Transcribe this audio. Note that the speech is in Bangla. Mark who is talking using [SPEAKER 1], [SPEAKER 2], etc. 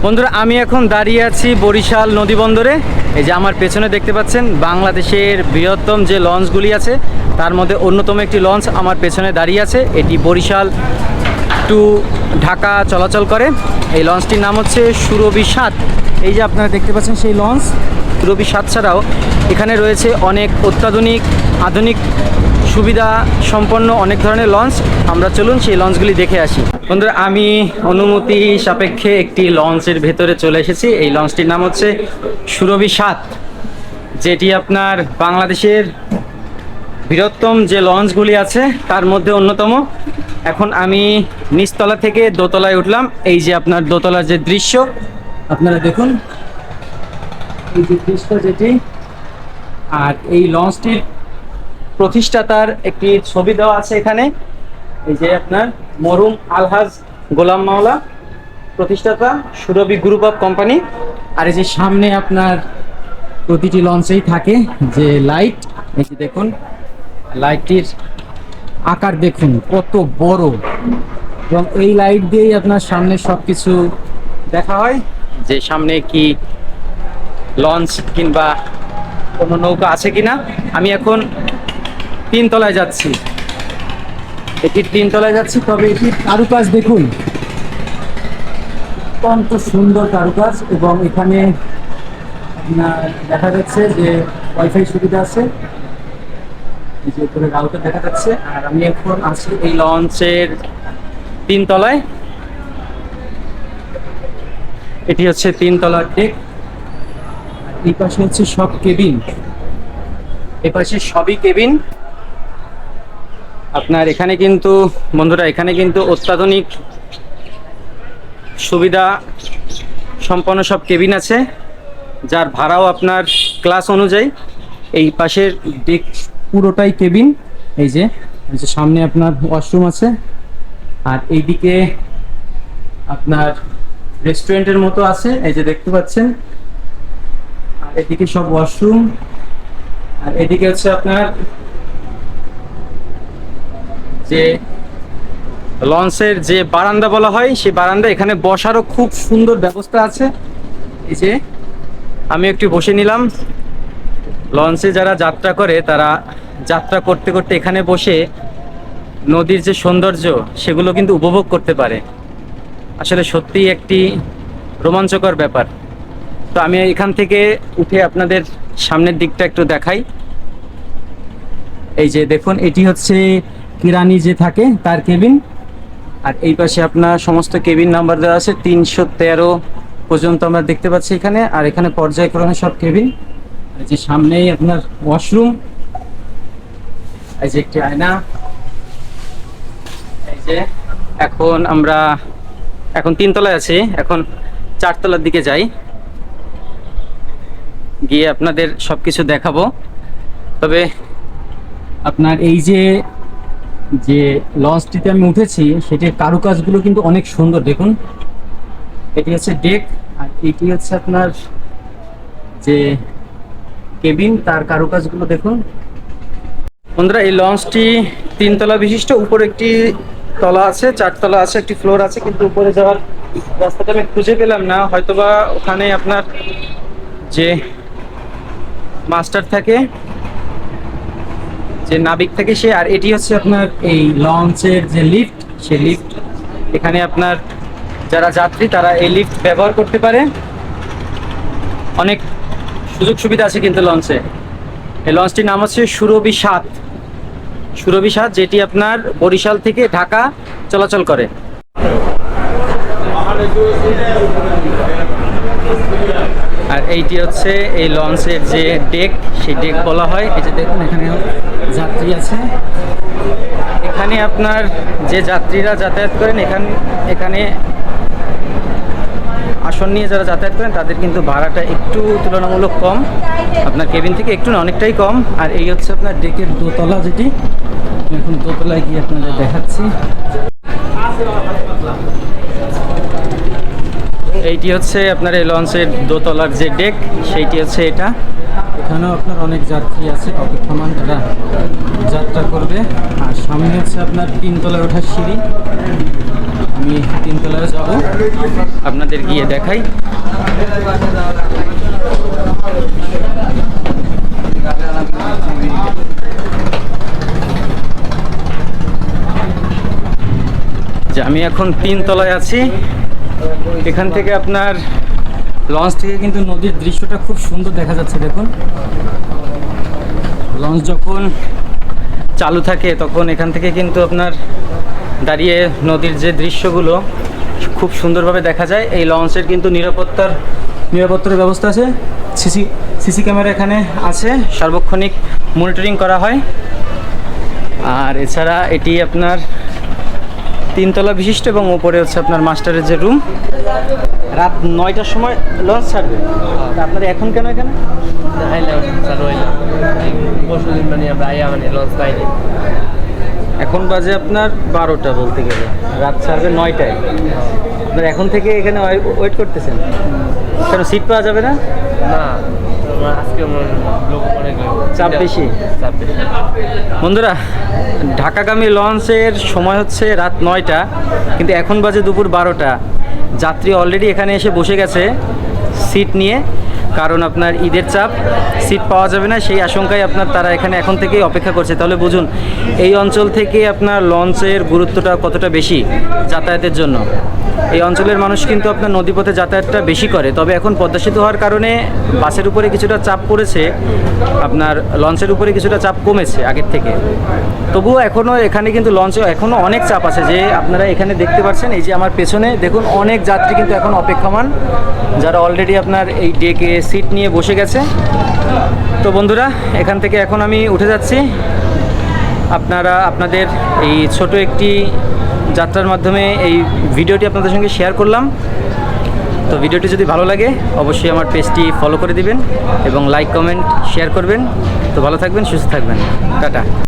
[SPEAKER 1] বন্ধুরা, আমি এখন দাঁড়িয়ে আছি বরিশাল নদী বন্দরে। এই যে আমার পেছনে দেখতে পাচ্ছেন, বাংলাদেশের বৃহত্তম যে লঞ্চগুলি আছে তার মধ্যে অন্যতম একটি লঞ্চ আমার পেছনে দাঁড়িয়ে আছে। এটি বরিশাল টু ঢাকা চলাচল করে। এই লঞ্চটির নাম হচ্ছে সুরভি ৭। এই যে আপনারা দেখতে পাচ্ছেন সেই লঞ্চ সুরভি ৭ ছাড়াও এখানে রয়েছে অনেক অত্যাধুনিক আধুনিক সুবিধা সম্পন্ন অনেক ধরনের লঞ্চ। আমরা চলুন সেই লঞ্চগুলি দেখে আসি। বন্ধুরা, আমি অনুমতি সাপেক্ষে একটি লঞ্চের ভেতরে চলে এসেছি। এই লঞ্চটির নাম হচ্ছে সুরভি ৭, যেটি আপনার বাংলাদেশের বৃহত্তম যে লঞ্চগুলি আছে তার মধ্যে অন্যতম। এখন আমি নিচতলা থেকে দোতলায় উঠলাম। এই যে আপনার দোতলার যে দৃশ্য আপনারা দেখুন, এই যে দৃশ্য যেটি, আর এই লঞ্চটির প্রতিষ্ঠাতার একটি ছবি দেওয়া আছে এখানে। এই যে আপনার মরহুম আলহাজ গোলাম মাওলা, প্রতিষ্ঠাতা সুরভি গ্রুপ অফ কোম্পানি। আর এই যে সামনে আপনার প্রতিটি লঞ্চেই থাকে যে লাইট, এই যে দেখুন লাইটটির আকার দেখুন কত বড়, এবং এই লাইট দিয়েই আপনার সামনে সবকিছু দেখা হয় যে সামনে কি লঞ্চ কিংবা কোনো নৌকা আছে কিনা। আমি এখন ৩ তলায় যাচ্ছি, এটির ৩ তলায় যাচ্ছি। তবে এটির কারুকাজ দেখুন, অত্যন্ত সুন্দর কারুকাজ, এবং এখানে আপনার দেখা যাচ্ছে যে ওয়াইফাই সুবিধা আছে, এই যে উপরে রাউটার দেখা যাচ্ছে। আর আমি এখন আছি এই লঞ্চের ৩ তলায়। এটি হচ্ছে ৩ তলার ডেক। এই পাশে হচ্ছে সব কেবিন, এই পাশে সবই কেবিন। আপনার এখানে কিন্তু বন্ধুরা, এখানে কিন্তু অত্যাধুনিক সুবিধা সম্পন্ন সব কেবিন আছে, যার ভাড়াও আপনার ক্লাস অনুযায়ী। এই পাশের ডেক পুরোটাই কেবিন। এই যে সামনে আপনার ওয়াশরুম আছে, আর এইদিকে আপনার রেস্টুরেন্টের মতো আছে, এই যে দেখতে পাচ্ছেন। আর এদিকে সব ওয়াশরুম, আর এদিকে হচ্ছে আপনার যে লঞ্চের যে বারান্দা বলা হয়, সেই বারান্দা। এখানে বসারও খুব সুন্দর ব্যবস্থা আছে। এই যে আমি একটু বসে নিলাম। লঞ্চে যারা যাত্রা করে তারা যাত্রা করতে করতে এখানে বসে নদীর যে সৌন্দর্য সেগুলো কিন্তু উপভোগ করতে পারে। আসলে সত্যিই একটি রোমাঞ্চকর ব্যাপার। তো আমি এখান থেকে উঠে আপনাদের সামনের দিকটা একটু দেখাই। এই যে দেখুন, এটি হচ্ছে কিরানি যে থাকে তার কেবিন। আর এই পাশে আপনার সমস্ত কেবিন নাম্বার দেওয়া আছে, ৩১৩ পর্যন্ত আমরা দেখতে পাচ্ছি এখানে। আর এখানে পর্যায়ক্রমে সব কেবিন। এই যে সামনেই আপনার ওয়াশরুম, এই যে একটি আয়না। এই যে এখন আমরা ৩ তলায় আছি, এখন ৪ তলার দিকে যাই, গিয়ে আপনাদের সবকিছু দেখাবো। তবে আপনার এই যে যে লঞ্চটিতে আমি উঠেছি সেটির কারুকাজগুলো কিন্তু অনেক সুন্দর। দেখুন, এটি হচ্ছে ডেক, আর এটি হচ্ছে আপনার যে কেবিন, তার কারুকাজগুলো দেখুন। বন্ধুরা, এই লঞ্চটি ৩ তলা বিশিষ্ট। উপরে একটি তলা আছে, ৪ তলা আছে, একটি ফ্লোর আছে, কিন্তু উপরে যাওয়ার রাস্তাটা আমি খুঁজে পেলাম না। হয়তোবা ওখানে আপনার যে মাস্টার থাকে, যে নাবিক থাকে সে। আর এটি হচ্ছে আপনার এই লঞ্চের যে লিফট, সেই লিফট। এখানে আপনার যারা যাত্রী তারা এই লিফট ব্যবহার করতে পারে। অনেক সুযোগ সুবিধা আছে কিন্তু লঞ্চে। এই লঞ্চটির নাম হচ্ছে সুরভি ৭, সুরভি ৭, যেটি আপনার বরিশাল থেকে ঢাকা চলাচল করে। আর এইটি হচ্ছে এই লঞ্চের যে ডেক, সেই ডেক বলা হয়। এই যে দেখুন, এখানে যাত্রী আছে। এখানে আপনার যে যাত্রীরা যাতায়াত করেন, এখানে আসন নিয়ে যারা যাতায়াত করেন তাদের কিন্তু ভাড়াটা একটু তুলনামূলক কম, আপনার কেবিন থেকে একটু না, অনেকটাই কম। আর এই হচ্ছে আপনার ডেকের দোতলা, যেটি এখন দোতলায় গিয়ে আপনাদের দেখাচ্ছি। এইটি হচ্ছে আপনার এই লঞ্চের দোতলার যে ডেক, সেইটি হচ্ছে এটা। এখানেও আপনার অনেক যাত্রী আছে অপেক্ষমান, যারা যাত্রা করবে। আর সামনে হচ্ছে আপনার ৩ তলায় ওঠার সিঁড়ি। আমি 3 তলায় যাব, আপনাদের গিয়ে দেখাই। যে আমি এখন 3 তলায় আছি। এখান থেকে আপনার লঞ্চ থেকে কিন্তু নদীর দৃশ্যটা খুব সুন্দর দেখা যাচ্ছে। দেখুন, লঞ্চ যখন চালু থাকে তখন এখান থেকে কিন্তু আপনার দাঁড়িয়ে নদীর যে দৃশ্যগুলো খুব সুন্দরভাবে দেখা যায়। এই লঞ্চের কিন্তু নিরাপত্তার ব্যবস্থা আছে, সিসি ক্যামেরা এখানে আছে, সার্বক্ষণিক মনিটরিং করা হয়। আর এছাড়া এটি আপনার 3 তলা বিশিষ্ট এবং উপরে হচ্ছে আপনার মাস্টারের যে রুম। রাত 9টার সময় লঞ্চ ছাড়বে, তা আপনারা এখন কেন এখানে? এখন বাজে আপনার 12টা বলতে গেলে, রাত ছাড়বে 9টায়। আপনারা এখন থেকে এখানে ওয়েট করতেছেন কেন? সিট পাওয়া যাবে না? চাপ বেশি। বন্ধুরা, ঢাকাগামী লঞ্চের সময় হচ্ছে রাত 9টা, কিন্তু এখন বাজে দুপুর 12টা। যাত্রী অলরেডি এখানে এসে বসে গেছে সিট নিয়ে, কারণ আপনার ঈদের চাপ, সিট পাওয়া যাবে না সেই আশঙ্কায় আপনার তারা এখানে এখন থেকেই অপেক্ষা করছে। তাহলে বুঝুন এই অঞ্চল থেকে আপনার লঞ্চের গুরুত্বটা কতটা বেশি যাতায়াতের জন্য। এই অঞ্চলের মানুষ কিন্তু আপনার নদীপথে যাতায়াতটা বেশি করে, তবে এখন পদ্মা সেতু হওয়ার কারণে বাসের উপরে কিছুটা চাপ পড়েছে, আপনার লঞ্চের উপরে কিছুটা চাপ কমেছে আগের থেকে। তবুও এখনও এখানে কিন্তু লঞ্চে এখনও অনেক চাপ আছে, যে আপনারা এখানে দেখতে পাচ্ছেন। এই যে আমার পেছনে দেখুন, অনেক যাত্রী কিন্তু এখন অপেক্ষমান, যারা অলরেডি আপনার এই ডেকে সিট নিয়ে বসে গেছে। তো বন্ধুরা, এখান থেকে এখন আমি উঠে যাচ্ছি। আপনারা আপনাদের এই ছোট একটি যাত্রার মাধ্যমে এই ভিডিওটি আপনাদের সঙ্গে শেয়ার করলাম। তো ভিডিওটি যদি ভালো লাগে অবশ্যই আমার পেজটি ফলো করে দিবেন এবং লাইক কমেন্ট শেয়ার করবেন। তো ভালো থাকবেন, সুস্থ থাকবেন, টাটা।